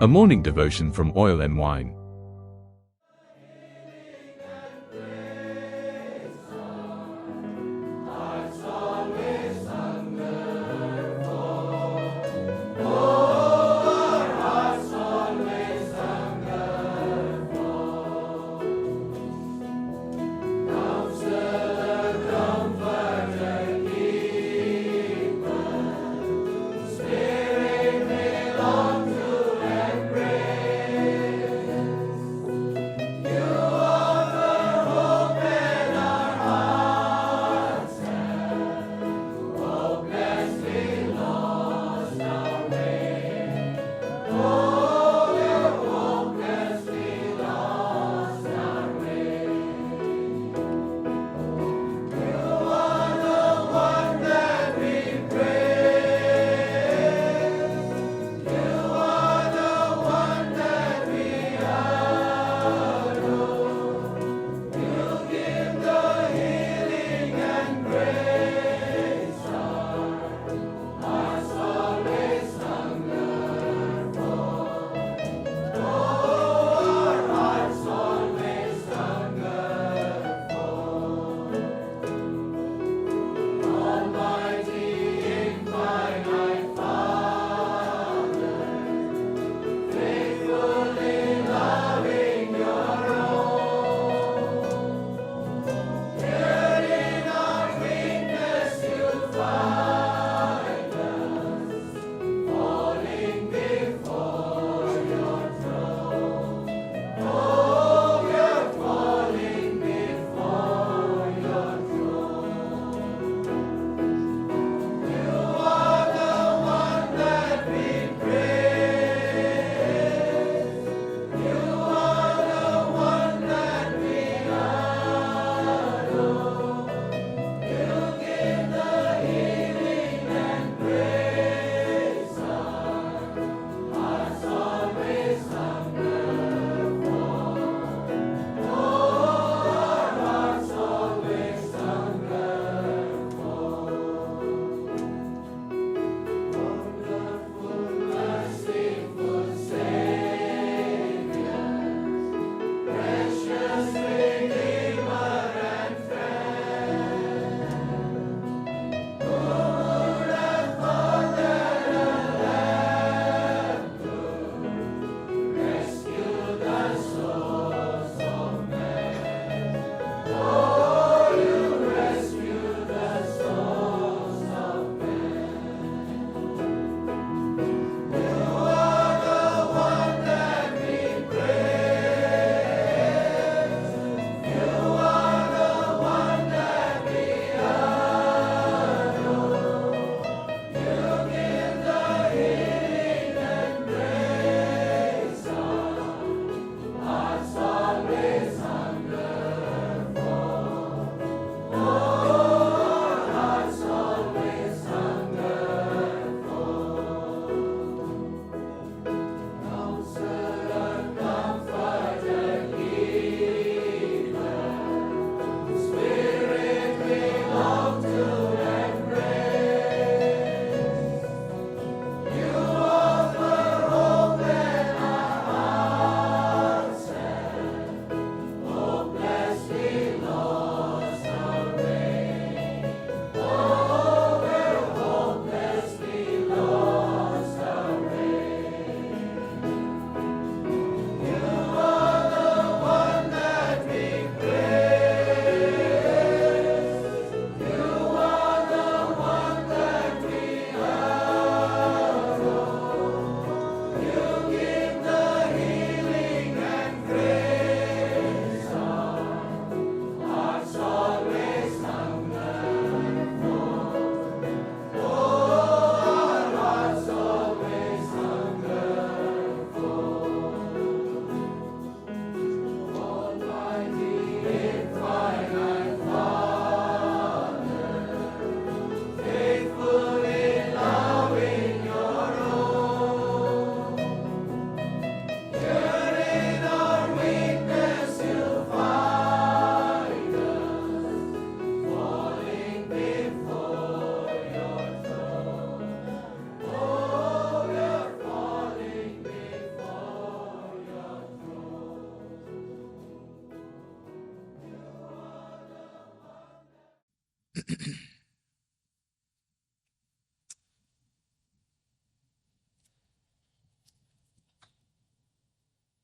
A morning devotion from Oil and Wine.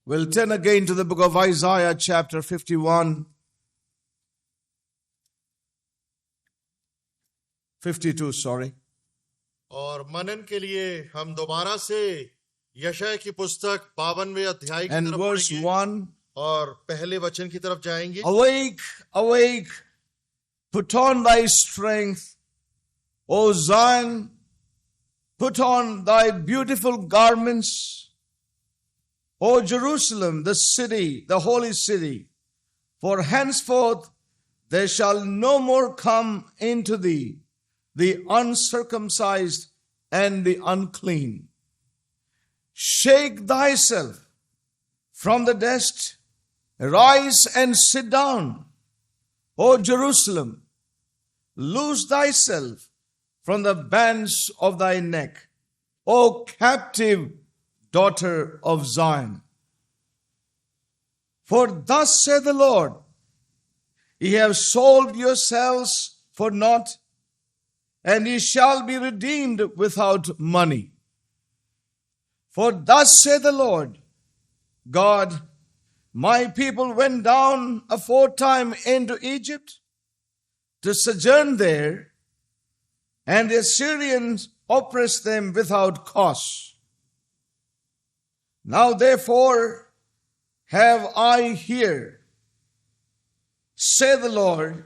We'll turn again to the book of Isaiah, chapter 51, 52, sorry. और मनन के लिए हम दोबारा से यशायाह की पुस्तक 52वें अध्याय की And तरफ verse पढ़ेंगे 1, और पहले वचन की तरफ जाएंगे। Awake, awake, put on thy strength, O Zion, put on thy beautiful garments, O Jerusalem, the city, the holy city, for henceforth there shall no more come into thee the uncircumcised and the unclean. Shake thyself from the dust, rise and sit down, O Jerusalem, loose thyself from the bands of thy neck, O captive daughter of Zion. For thus saith the Lord, ye have sold yourselves for naught, and ye shall be redeemed without money. For thus saith the Lord God, my people went down aforetime into Egypt to sojourn there, and the Assyrians oppressed them without cause. Now therefore have I here, saith the Lord,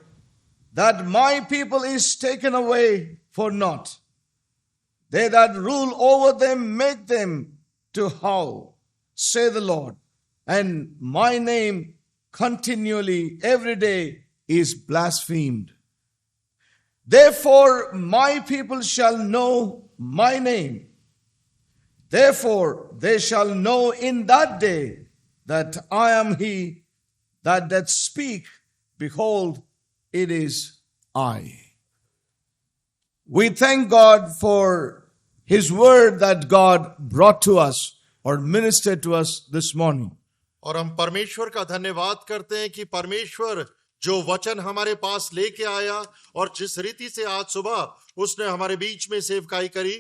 that my people is taken away for naught. They that rule over them make them to howl, saith the Lord, and my name continually every day is blasphemed. Therefore my people shall know my name. Therefore they shall know in that day that I am he that doth speak. Behold, it is I. We thank God for His word that God brought to us or ministered to us this morning. और हम परमेश्वर का धन्यवाद करते हैं कि परमेश्वर जो वचन हमारे पास लेके आया और जिस रीति से आज सुबह उसने हमारे बीच में सेवकाई करी।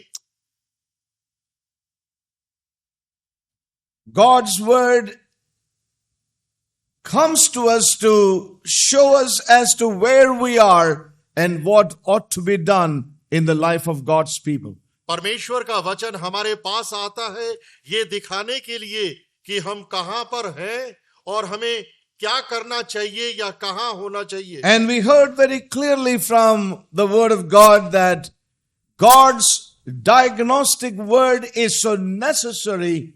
God's word comes to us to show us as to where we are and what ought to be done in the life of God's people. परमेश्वर का वचन हमारे पास आता है ये दिखाने के लिए कि हम कहां पर हैं और हमें क्या करना चाहिए या कहां होना चाहिए। And we heard very clearly from the word of God that God's diagnostic word is so necessary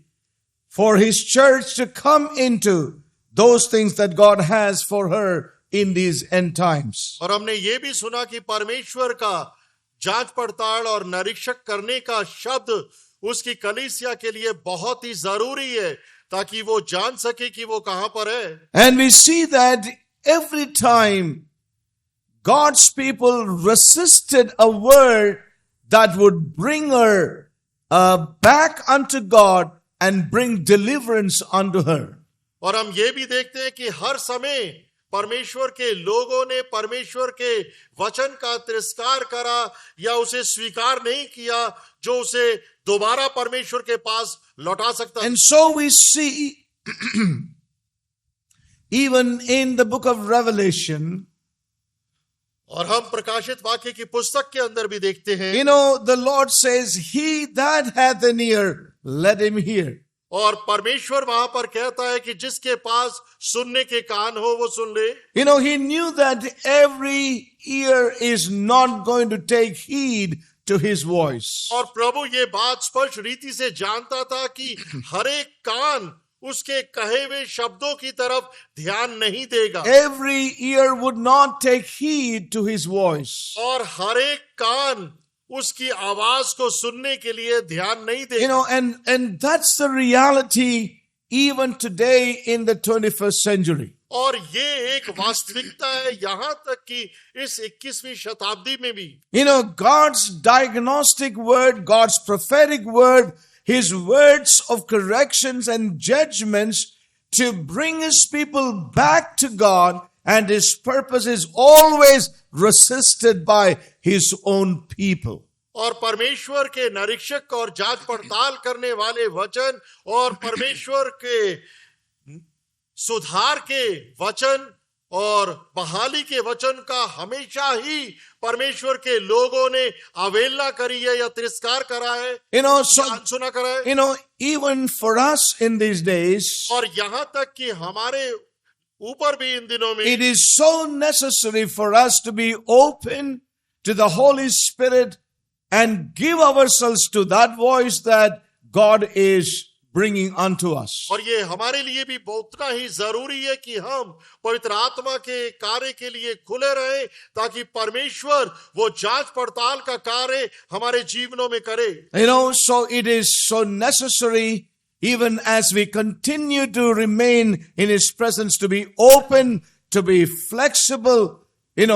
for His church to come into those things that God has for her in these end times. और हमने ये भी सुना कि परमेश्वर का जांच पड़ताल और निरीक्षक करने का शब्द उसकी कलीसिया के लिए बहुत ही जरूरी है ताकि वो जान सके कि वो कहां पर है। And we see that every time God's people resisted a word that would bring her back unto God and bring deliverance unto her. और हम ये भी देखते हैं कि हर समय परमेश्वर के लोगों ने परमेश्वर के वचन का तिरस्कार करा या उसे स्वीकार नहीं किया जो उसे दोबारा परमेश्वर के पास लौटा सकता। And so we see even in the book of Revelation, और हम प्रकाशित वाक्य की पुस्तक के अंदर भी देखते हैं, you know, the Lord says, he that hath an ear, let him hear. और परमेश्वर वहां पर कहता है कि जिसके पास सुनने के कान हो वो सुन ले। You know, he knew that every ear is not going to take heed to his voice. और प्रभु ये बात स्पष्ट रीति से जानता था कि हर एक कान उसके कहे हुए शब्दों की तरफ ध्यान नहीं देगा। Every ear would not take heed to his voice. और हर एक कान उसकी आवाज को सुनने के लिए ध्यान नहीं देगा। You know, and that's the reality even today in the 21st century. और ये एक वास्तविकता है यहां तक कि इस 21वीं शताब्दी में भी। You know, God's diagnostic word, God's prophetic word, His words of corrections and judgments to bring His people back to God and his purpose is always resisted by his own people. और परमेश्वर के निरीक्षक और जांच पड़ताल करने वाले वचन और परमेश्वर के सुधार के वचन और बहाली के वचन का हमेशा ही परमेश्वर के लोगों ने अवहेलना करी है या तिरस्कार करा है, अनसुना करा है. Even for us in these days, और यहाँ तक कि हमारे ऊपर भी इन दिनों में it is so necessary for us to be open to the Holy Spirit and give ourselves to that voice that God is bringing unto us. और ये हमारे लिए भी उतना ही जरूरी है कि हम पवित्र आत्मा के कार्य के लिए खुले रहें ताकि परमेश्वर वो जांच पड़ताल का कार्य हमारे जीवनों में करे. So it is so necessary, even as we continue to remain in His presence, to be open, to be flexible,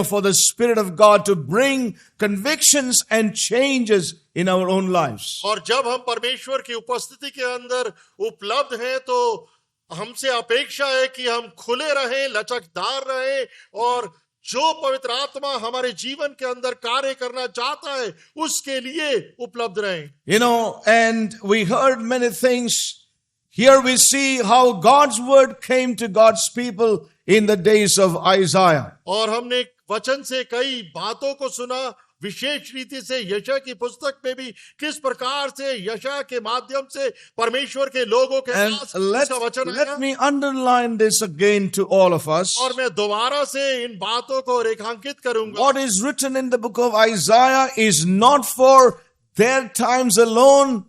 for the Spirit of God to bring convictions and changes in our own lives. और जब हम परमेश्वर की उपस्थिति के अंदर उपलब्ध हैं तो हमसे अपेक्षा है कि हम खुले रहें, लचकदार रहें और जो पवित्र आत्मा हमारे जीवन के अंदर कार्य करना चाहता है उसके लिए उपलब्ध रहें. And we heard many things. Here we see how God's word came to God's people in the days of Isaiah. और हमने वचन से कई बातों को सुना, विशेष रीति से यशया की पुस्तक में भी किस प्रकार से यशया के माध्यम से परमेश्वर के लोगों के पास उसका वचन आया. Let me underline this again to all of us. और मैं दोबारा से इन बातों को रेखांकित करूंगा. What is written in the book of Isaiah is not for their times alone.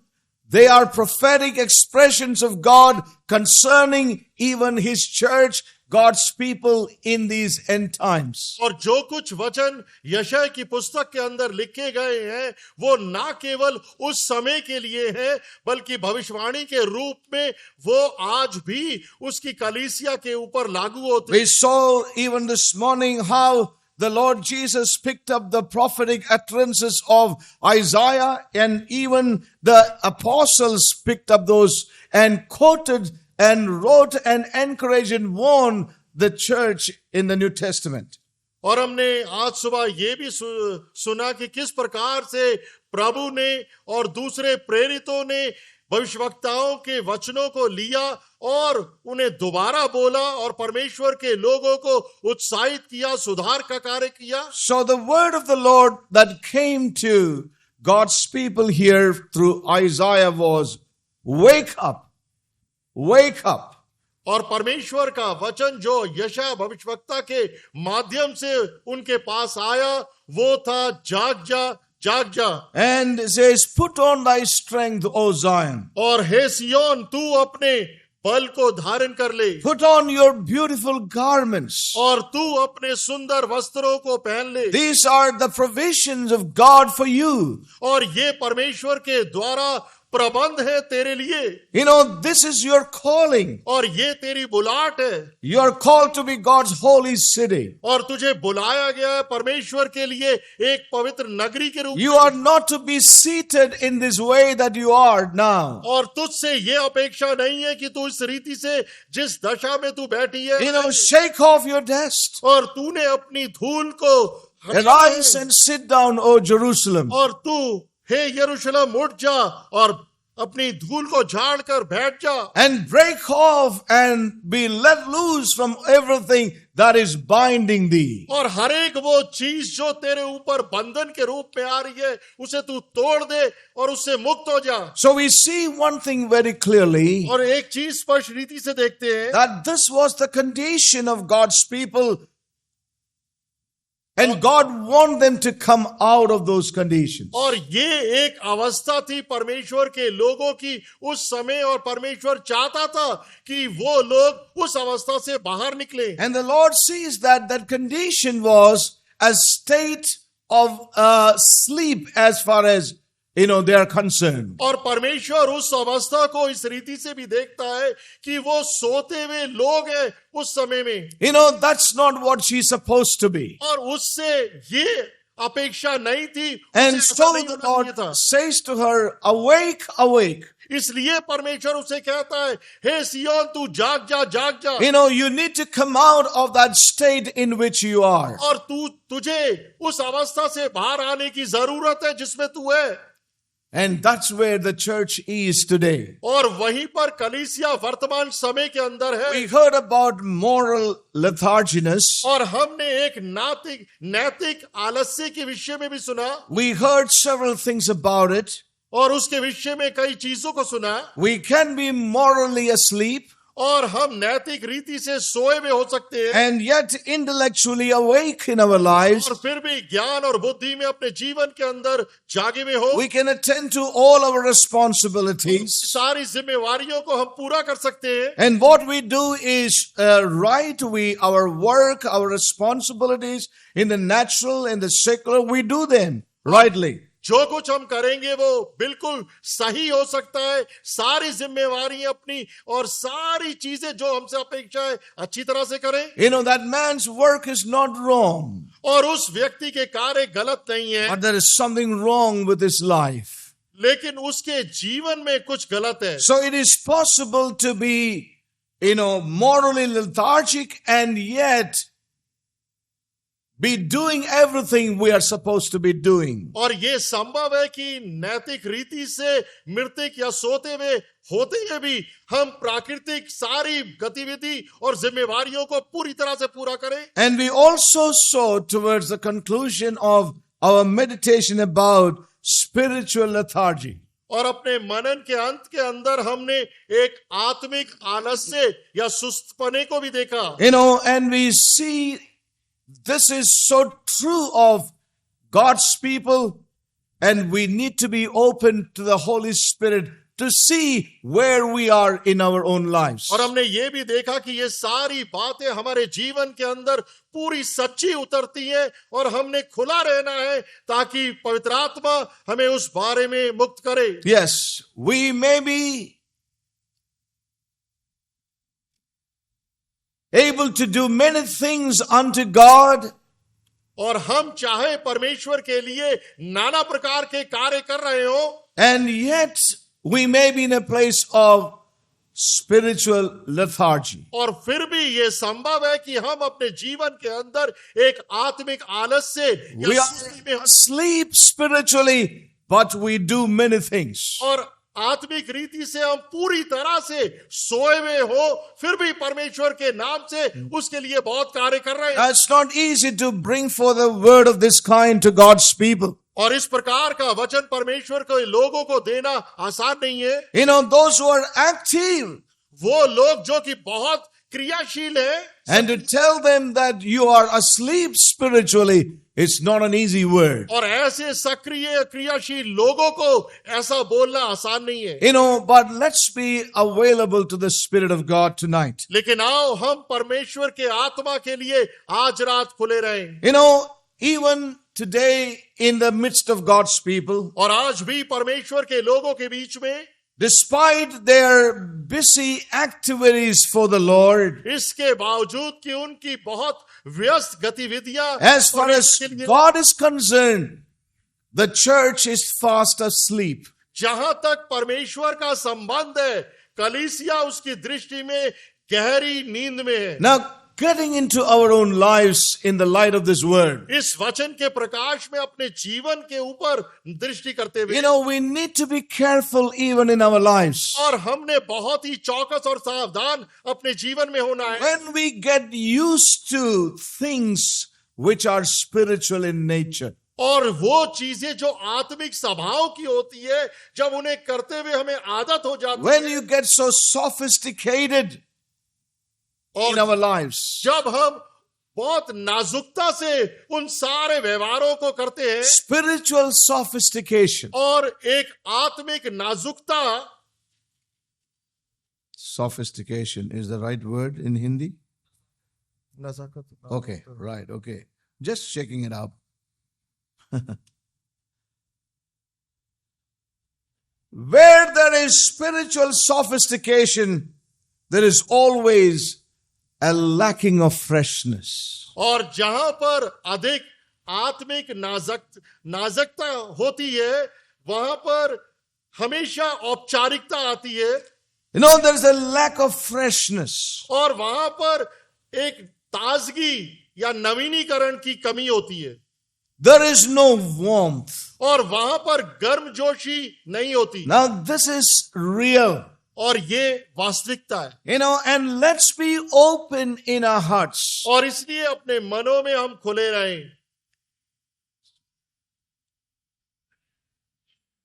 They are prophetic expressions of God concerning even His church, God's people in these end times. और जो कुछ वचन यशया की पुस्तक के अंदर लिखे गए हैं वो ना केवल उस समय के लिए है बल्कि भविष्यवाणी के रूप में वो आज भी उसकी कलीसिया के ऊपर लागू होते हैं. We saw even this morning how the Lord Jesus picked up the prophetic utterances of Isaiah, and even the apostles picked up those and quoted and wrote and encouraged and warned the church in the New Testament. और हमने आज सुबह ये भी सुना कि किस प्रकार से प्रभु ने और दूसरे प्रेरितों ने भविष्यवक्ताओं के वचनों को लिया और उन्हें दोबारा बोला और परमेश्वर के लोगों को उत्साहित किया, सुधार का कार्य किया. So the word of the Lord that came to God's people here through Isaiah was, wake up, wake up. और परमेश्वर का वचन जो यशया भविष्यवक्ता के माध्यम से उनके पास आया वो था, जाग जा, जाग जा. And it says, put on thy strength, O Zion. और हे सियोन तू अपने बल को धारण कर ले. Put on your beautiful garments. और तू अपने सुंदर वस्त्रों को पहन ले. These are the provisions of God for you. और ये परमेश्वर के द्वारा प्रबंध है तेरे लिए. This is your calling. और ये तेरी बुलाहट है. You are called to be God's holy city. और तुझे बुलाया गया है परमेश्वर के लिए एक पवित्र नगरी के रूप में. You are not to be seated in this way that you are now. और तुझसे ये अपेक्षा नहीं है कि तू इस रीति से जिस दशा में तू बैठी है shake off your dust. और तूने अपनी धूल को Arise and sit down, O Jerusalem. और तू हे यरूशलेम उठ जा और अपनी धूल को झाड़ कर बैठ जा. And break off and be let loose from everything that is binding thee. और हर एक वो चीज जो तेरे ऊपर बंधन के रूप में आ रही है उसे तू तोड़ दे और उससे मुक्त हो जा. So we see one thing very clearly. और एक चीज स्पष्ट रीति से देखते हैं that this was the condition of God's people. And God wanted them to come out of those conditions. और ये एक अवस्था थी परमेश्वर के लोगों की उस समय और परमेश्वर चाहता था कि वो लोग उस अवस्था से बाहर निकले. And the Lord sees that condition was a state of sleep as far as they are concerned. और परमेश्वर उस अवस्था को इस रीति से भी देखता है कि वो सोते हुए लोग हैं उस समय में. That's not what she's supposed to be. और उससे ये अपेक्षा नहीं थी, And उसे so ऐसा नहीं the होना चाहिए Lord था। says to her, awake, awake. इसलिए परमेश्वर उसे कहता है, हे सियोन तू जाग जा, जाग जा। You know, you need to come out of that state in which you are. और तुझे उस अवस्था से बाहर आने की जरूरत है जिसमें तू है। And that's where the church is today. और वहीं पर कलीसिया वर्तमान समय के अंदर है। We heard about moral letharginess. और हमने एक नैतिक आलस्य के विषय में भी सुना, We heard several things about it. और उसके विषय में कई चीजों को सुना। We can be morally asleep और हम नैतिक रीति से सोए हुए हो सकते हैं, and yet intellectually awake in our lives. और फिर भी ज्ञान और बुद्धि में अपने जीवन के अंदर जागे हुए हो। We can attend to all our responsibilities. सारी जिम्मेवारियों को हम पूरा कर सकते हैं। And what we do is right. Our work, our responsibilities in the natural and the secular, we do them rightly. जो कुछ हम करेंगे वो बिल्कुल सही हो सकता है। सारी जिम्मेवारी अपनी और सारी चीजें जो हमसे अपेक्षा है अच्छी तरह से करें। You know, that man's work is not wrong, और उस व्यक्ति के कार्य गलत नहीं है, but there is something wrong with his life. लेकिन उसके जीवन में कुछ गलत है। So it is possible to be, morally lethargic and yet be doing everything we are supposed to be doing. और ये संभव है कि नैतिक रीति से मृतक या सोते हुए होते हुए भी हम प्राकृतिक सारी गतिविधि और जिम्मेवारियों को पूरी तरह से पूरा करें। And we also saw towards the conclusion of our meditation about spiritual lethargy. और अपने मनन के अंत के अंदर हमने एक आत्मिक आलस्य या सुस्तपने को भी देखा। And we see this is so true of God's people, and we need to be open to the Holy Spirit to see where we are in our own lives. और हमने ये भी देखा कि ये सारी बातें हमारे जीवन के अंदर पूरी सच्ची उतरती हैं, और हमने खुला रहना है ताकि पवित्र आत्मा हमें उस बारे में मुक्त करे। Yes, we may be able to do many things unto God, और हम चाहे परमेश्वर के लिए नाना प्रकार के कार्य कर रहे हो, and yet we may be in a place of spiritual lethargy. और फिर भी ये संभव है कि हम अपने जीवन के अंदर एक आत्मिक आलस्य We या are सुस्ती में asleep spiritually, but we do many things. और आत्मिक रीति से हम पूरी तरह से सोए हुए हो, फिर भी परमेश्वर के नाम से उसके लिए बहुत कार्य कर रहे हैं। It's not easy to bring forth a word of this kind to God's people. और इस प्रकार का वचन परमेश्वर के लोगों को देना आसान नहीं है। Those who are active, वो लोग जो कि बहुत क्रियाशील है, and to tell them that you are asleep spiritually, it's not an easy word. और ऐसे सक्रिय क्रियाशील लोगों को ऐसा बोलना आसान नहीं है। But let's be available to the Spirit of God tonight. लेकिन आओ हम परमेश्वर के आत्मा के लिए आज रात खुले रहें। Even today in the midst of God's people, और आज भी परमेश्वर के लोगों के बीच में, despite their busy activities for the Lord, इसके बावजूद कि उनकी बहुत व्यस्त गतिविधियां, as far as God is concerned, the church is fast asleep. जहां तक परमेश्वर का संबंध है, कलीसिया उसकी दृष्टि में गहरी नींद में है। Now, getting into our own lives in the light of this word, इस वचन के प्रकाश में अपने जीवन के ऊपर दृष्टि करते हुए, we need to be careful even in our lives. और हमने बहुत ही चौकस और सावधान अपने जीवन में होना है। When we get used to things which are spiritual in nature, और वो चीजें जो आत्मिक स्वभाव की होती है, जब उन्हें करते हुए हमें आदत हो जाती when है, you get so sophisticated in और our lives, जब हम बहुत नाजुकता से उन सारे व्यवहारों को करते हैं, spiritual sophistication. और एक आत्मिक नाजुकता, Sophistication is the right word in Hindi? Nazakat, Okay, right, okay. Just checking it out. Where there is spiritual sophistication, there is always a lacking of freshness. और जहां पर अधिक आत्मिक नाजकता होती है, वहां पर हमेशा औपचारिकता आती है, You know, there is a lack of freshness. और वहां पर एक ताजगी या नवीनीकरण की कमी होती है, There is no warmth. और वहां पर गर्मजोशी नहीं होती। Now, this is real. और ये वास्तविकता है, You know, and let's be open in our hearts. और इसलिए अपने मनों में हम खुले रहें।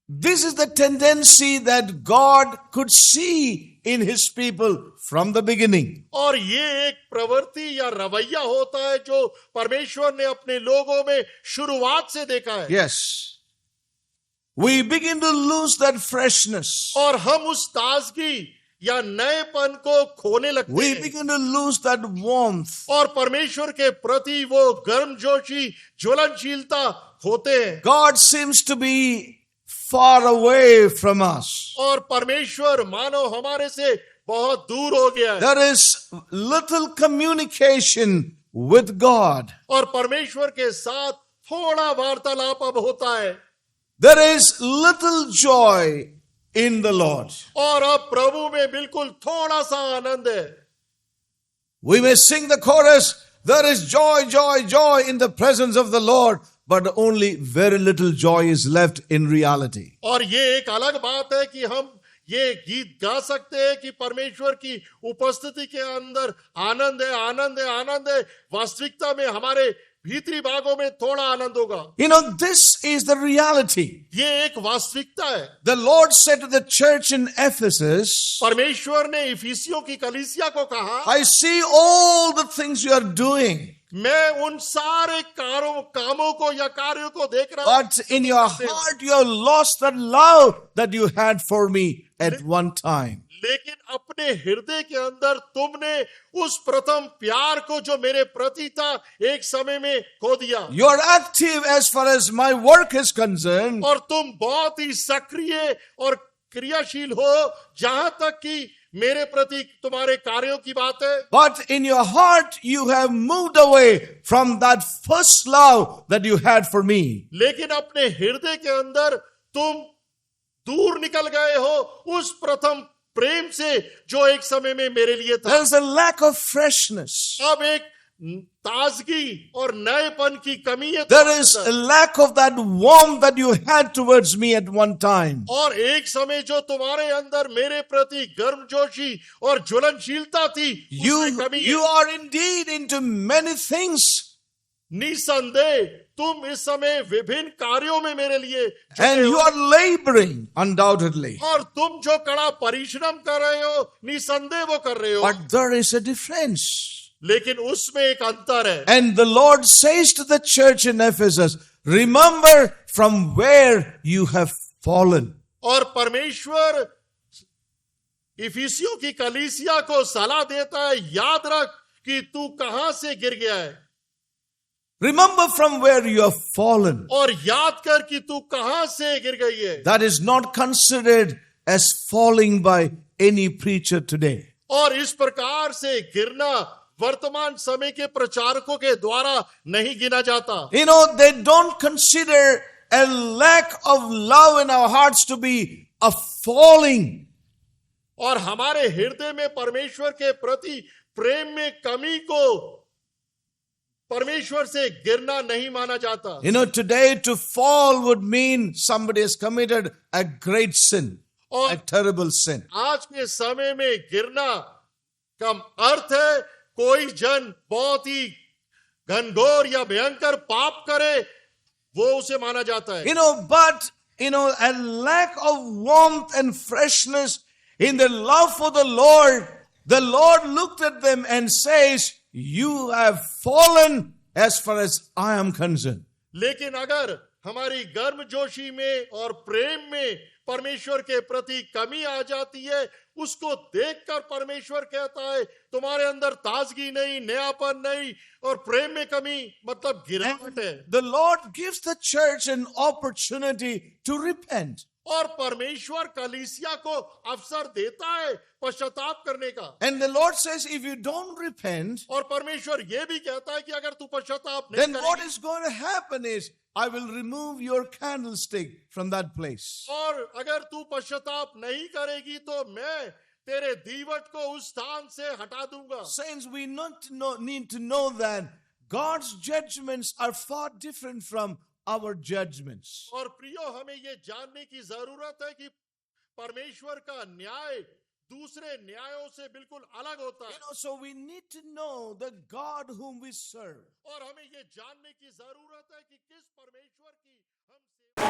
This is the tendency that God could see in His people from the beginning. और ये एक प्रवृत्ति या रवैया होता है जो परमेश्वर ने अपने लोगों में शुरुआत से देखा है। Yes. We begin to lose that freshness. और हम उस ताजगी या नएपन को खोने लगते We हैं, begin to lose that warmth. और परमेश्वर के प्रति वो गर्मजोशी ज्वलनशीलता होते हैं, God seems to be far away from us. और परमेश्वर मानो हमारे से बहुत दूर हो गया है, There is little communication with God. और परमेश्वर के साथ थोड़ा वार्तालाप अब होता है, There is little joy in the Lord. और अब प्रभु में बिल्कुल थोड़ा सा आनंद है। We may sing the chorus, there is joy, joy, joy in the presence of the Lord, but only very little joy is left in reality. और ये एक अलग बात है कि हम ये गीत गा सकते हैं कि परमेश्वर की उपस्थिति के अंदर आनंद है, आनंद है, आनंद है। वास्तविकता में हमारे भीतरी भागों में थोड़ा आनंद होगा। You know, this is the reality. ये एक वास्तविकता है। The Lord said to the church in Ephesus, परमेश्वर ने इफिसियों की कलीसिया को कहा, I see all the things you are doing, मैं उन सारे कामों को या कार्यों को देख रहा हूं, but in your heart you have lost that love that you had for me at one time. लेकिन अपने हृदय के अंदर तुमने उस प्रथम प्यार को जो मेरे प्रति था एक समय में खो दिया। You are active as far as my work is concerned, और तुम बहुत ही सक्रिय और क्रियाशील हो जहां तक कि मेरे प्रति तुम्हारे कार्यों की बात है, but in your heart you have moved away from that first love that you had for me. लेकिन अपने हृदय के अंदर तुम दूर निकल गए हो उस प्रथम प्रेम से जो एक समय में मेरे लिए था। There is a lack of freshness. अब एक ताजगी और नएपन की कमी है, There is a lack of that warmth that you had towards me at one time. और एक समय जो तुम्हारे अंदर मेरे प्रति गर्मजोशी और ज्वलनशीलता थी, उसमें कमी है। You are indeed into many things, निसंदेह तुम इस समय विभिन्न कार्यों में मेरे लिए जुटे and you हो, are laboring undoubtedly. और तुम जो कड़ा परिश्रम कर रहे हो निसंदेह वो कर रहे हो, But there is a difference. लेकिन उसमें एक अंतर है। And the Lord says to the church in Ephesus, remember from where you have fallen. और परमेश्वर इफिसियों की कलीसिया को सलाह देता है, याद रख कि तू कहां से गिर गया है, Remember from where you have fallen. और याद कर कि तू कहां से गिर गई है। That is not considered as falling by any preacher today. और इस प्रकार से गिरना वर्तमान समय के प्रचारकों के द्वारा नहीं गिना जाता। You know, they don't consider a lack of love in our hearts to be a falling. और हमारे हृदय में परमेश्वर के प्रति प्रेम में कमी को परमेश्वर से गिरना नहीं माना जाता। You know, today to fall would mean somebody has committed a great sin, a terrible sin. आज के समय में गिरना का अर्थ है कोई जन बहुत ही घनघोर या भयंकर पाप करे, वो उसे माना जाता है। You know, but, you know, a lack of warmth and freshness in their love for the Lord looked at them and says, you have fallen as far as I am concerned. लेकिन अगर हमारी गर्मजोशी में और प्रेम में परमेश्वर के प्रति कमी आ जाती है, उसको देखकर परमेश्वर कहता है तुम्हारे अंदर ताजगी नहीं, नयापन नहीं और प्रेम में कमी, मतलब गिरावट है। The Lord gives the church an opportunity to repent. और परमेश्वर कलीसिया को अवसर देता है पश्चाताप करने का। And the Lord says, if you don't repent, और परमेश्वर ये भी कहता है कि अगर तू पश्चाताप नहीं then what करेगी is going to happen is, I will remove your candlestick from that place. और अगर तू पश्चाताप नहीं करेगी तो मैं तेरे दीवट को उस स्थान से हटा दूंगा। Saints, we need to know that God's judgments are far different from our judgments. और प्रियो, हमें ये जानने की जरूरत है कि परमेश्वर का न्याय दूसरे न्यायों से बिल्कुल अलग होता है। So we need to know the God whom we serve. और हमें ये जानने की जरूरत है कि किस परमेश्वर की हम सेवा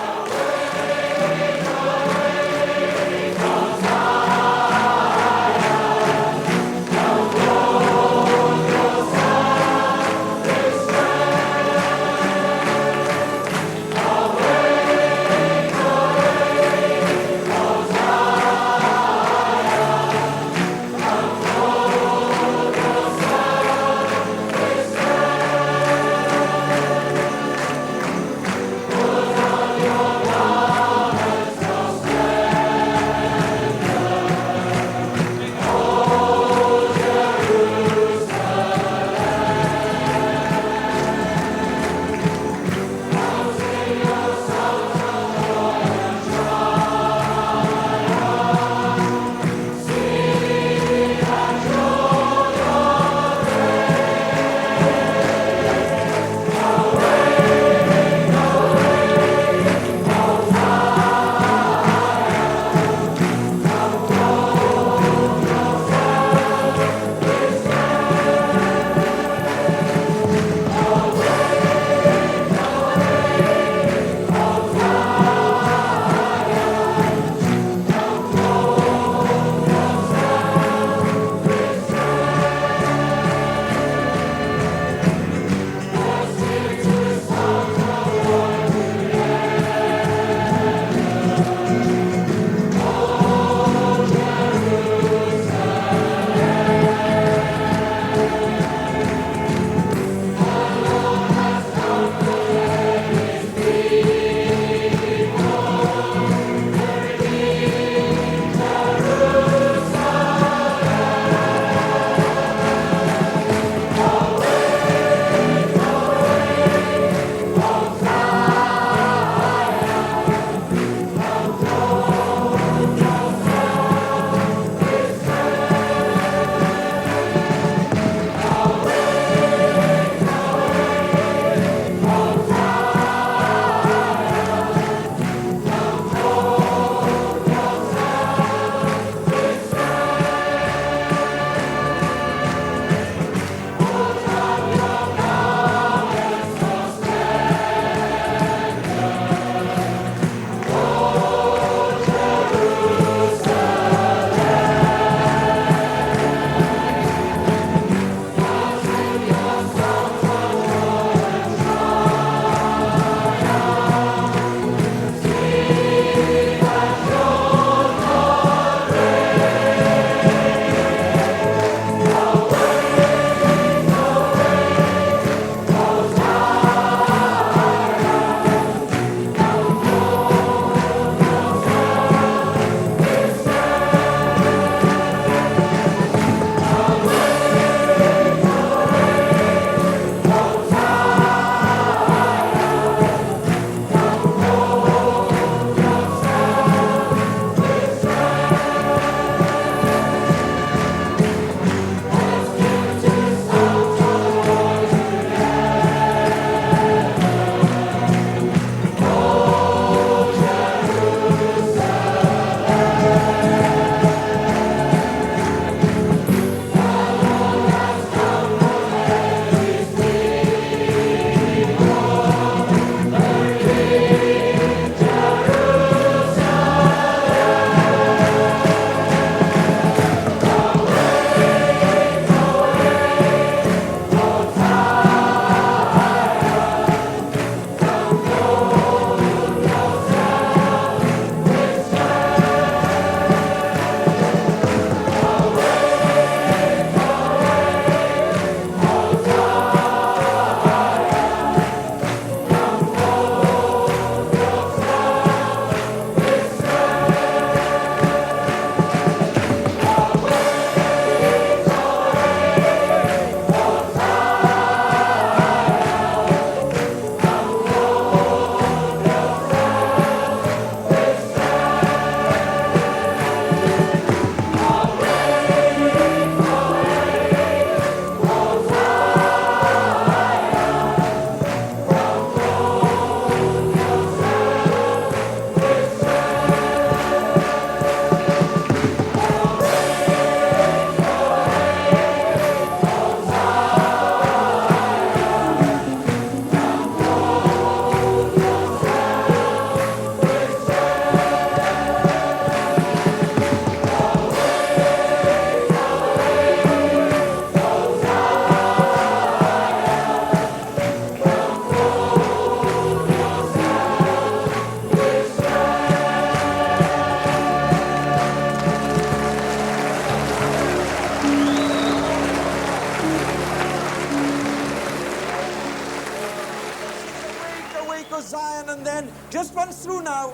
through now.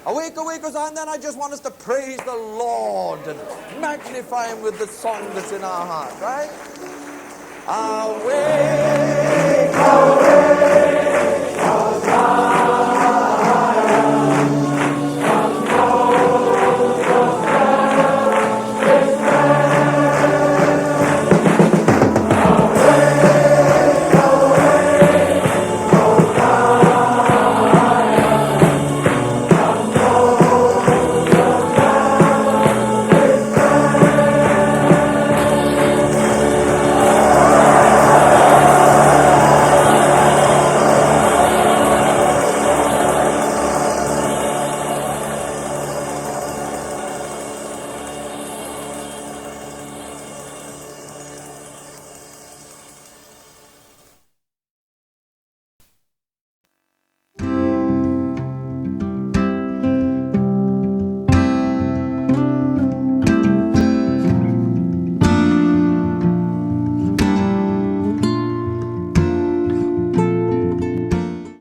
Awake, awake, Hosanna, and then I just want us to praise the Lord and magnify Him with the song that's in our heart, right? Awake, awake.